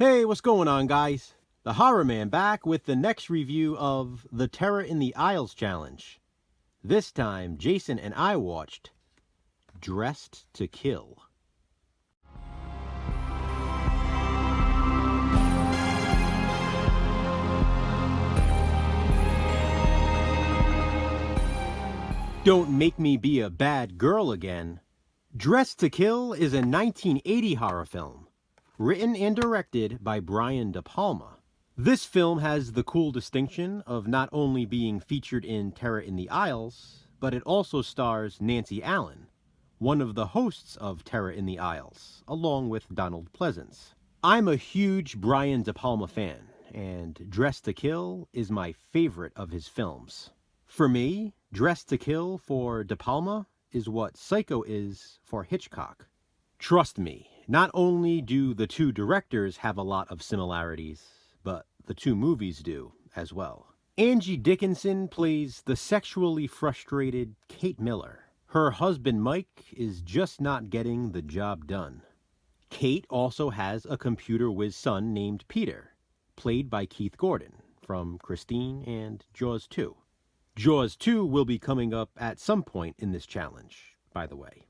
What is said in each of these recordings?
Hey, what's going on, guys? The Horror Man back with the next review of the Terror in the Aisles challenge. This time, Jason and I watched Dressed to Kill. Don't Make Me Be a Bad Girl Again. Dressed to Kill is a 1980 horror film, written and directed by Brian De Palma. This film has the cool distinction of not only being featured in Terror in the Aisles, but it also stars Nancy Allen, one of the hosts of Terror in the Aisles, along with Donald Pleasence. I'm a huge Brian De Palma fan, and Dressed to Kill is my favorite of his films. For me, Dressed to Kill for De Palma is what Psycho is for Hitchcock. Trust me, not only do the two directors have a lot of similarities, but the two movies do as well. Angie Dickinson plays the sexually frustrated Kate Miller. Her husband Mike is just not getting the job done. Kate also has a computer whiz son named Peter, played by Keith Gordon from Christine and Jaws 2. Jaws 2 will be coming up at some point in this challenge, by the way.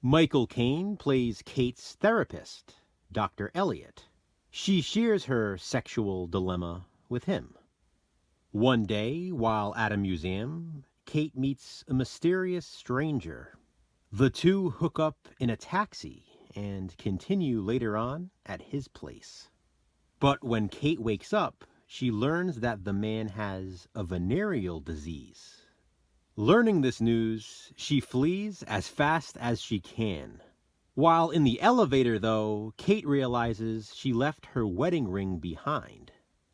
Michael Caine plays Kate's therapist, Dr. Elliot. She shares her sexual dilemma with him. One day, while at a museum, Kate meets a mysterious stranger. The two hook up in a taxi and continue later on at his place. But when Kate wakes up, she learns that the man has a venereal disease. Learning this news, she flees as fast as she can. While in the elevator, though, Kate realizes she left her wedding ring behind.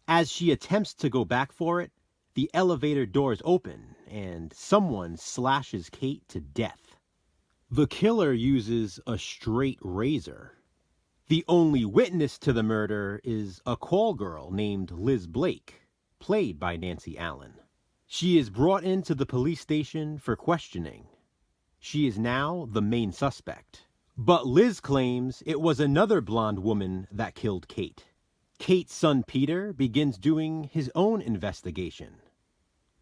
As she attempts to go back for it, the elevator doors open and someone slashes Kate to death. The killer uses a straight razor. The only witness to the murder is a call girl named Liz Blake, played by Nancy Allen. She is brought into the police station for questioning. She is now the main suspect. But Liz claims it was another blonde woman that killed Kate. Kate's son Peter begins doing his own investigation.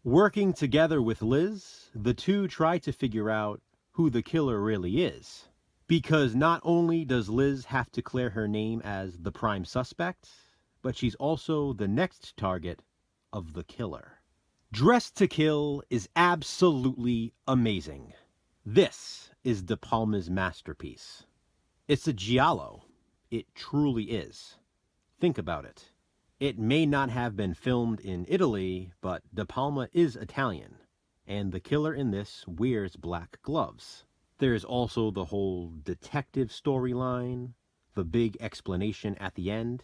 Working together with Liz, the two try to figure out who the killer really is. Because not only does Liz have to clear her name as the prime suspect, but she's also the next target of the killer. Dressed to Kill is absolutely amazing. This is De Palma's masterpiece. It's a giallo. It truly is. Think about it. It may not have been filmed in Italy, but De Palma is Italian, and the killer in this wears black gloves. There's also the whole detective storyline, the big explanation at the end.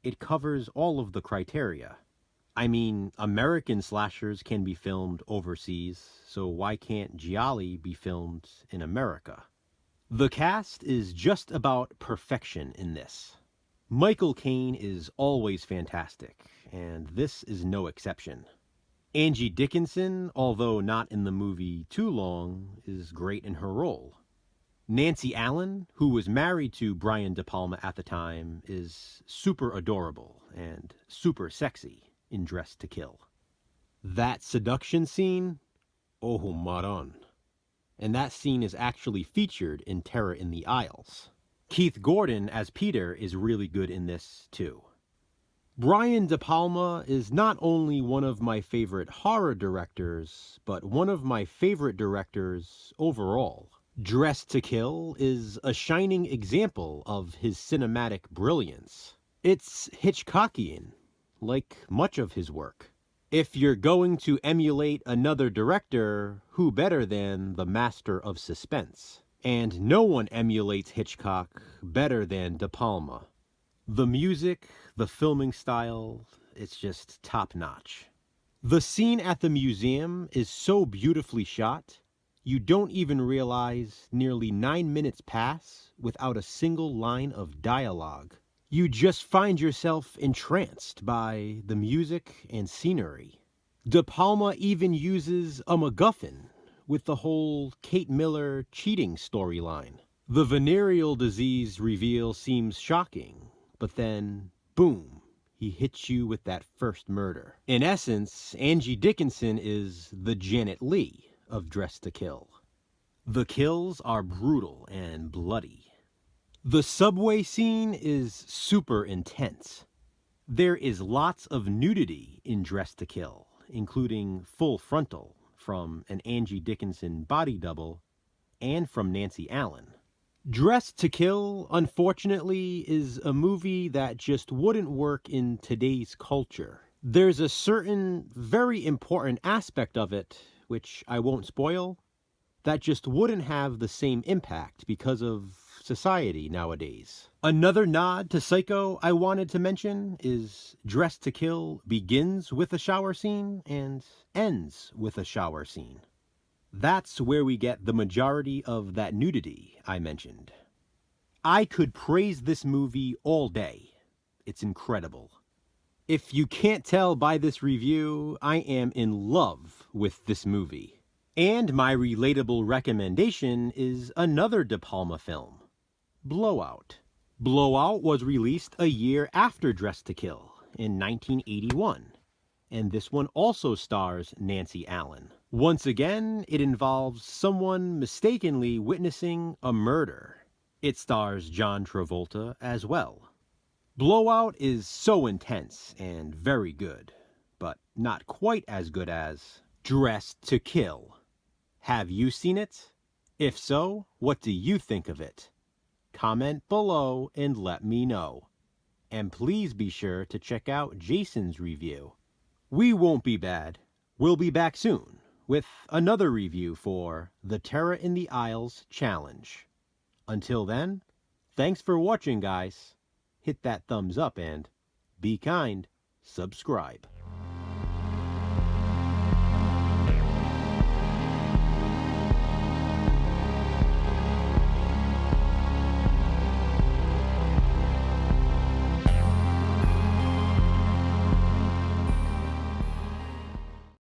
It covers all of the criteria. I mean, American slashers can be filmed overseas, so why can't gialli be filmed in America? The cast is just about perfection in this. Michael Caine is always fantastic, and this is no exception. Angie Dickinson, although not in the movie too long, is great in her role. Nancy Allen, who was married to Brian De Palma at the time, is super adorable and super sexy in Dressed to Kill. That seduction scene? Oh, maron. And that scene is actually featured in Terror in the Aisles. Keith Gordon as Peter is really good in this, too. Brian De Palma is not only one of my favorite horror directors, but one of my favorite directors overall. Dressed to Kill is a shining example of his cinematic brilliance. It's Hitchcockian, like much of his work. If you're going to emulate another director, who better than the master of suspense? And no one emulates Hitchcock better than De Palma. The music, the filming style, it's just top-notch. The scene at the museum is so beautifully shot, you don't even realize nearly 9 minutes pass without a single line of dialogue. You just find yourself entranced by the music and scenery. De Palma even uses a MacGuffin with the whole Kate Miller cheating storyline. The venereal disease reveal seems shocking, but then boom, he hits you with that first murder. In essence, Angie Dickinson is the Janet Leigh of Dressed to Kill. The kills are brutal and bloody. The subway scene is super intense. There is lots of nudity in Dressed to Kill, including full frontal from an Angie Dickinson body double and from Nancy Allen. Dressed to Kill, unfortunately, is a movie that just wouldn't work in today's culture. There's a certain very important aspect of it, which I won't spoil, that just wouldn't have the same impact because of society nowadays. Another nod to Psycho I wanted to mention is Dressed to Kill begins with a shower scene and ends with a shower scene. That's where we get the majority of that nudity I mentioned. I could praise this movie all day. It's incredible. If you can't tell by this review, I am in love with this movie. And my relatable recommendation is another De Palma film, Blowout. Blowout was released a year after Dressed to Kill, in 1981. And this one also stars Nancy Allen. Once again, it involves someone mistakenly witnessing a murder. It stars John Travolta as well. Blowout is so intense and very good, but not quite as good as Dressed to Kill. Have you seen it? If so, what do you think of it? Comment below and let me know. And please be sure to check out Jason's review. We won't be bad. We'll be back soon with another review for the Terror in the Aisles Challenge. Until then, thanks for watching, guys. Hit that thumbs up and be kind. Subscribe.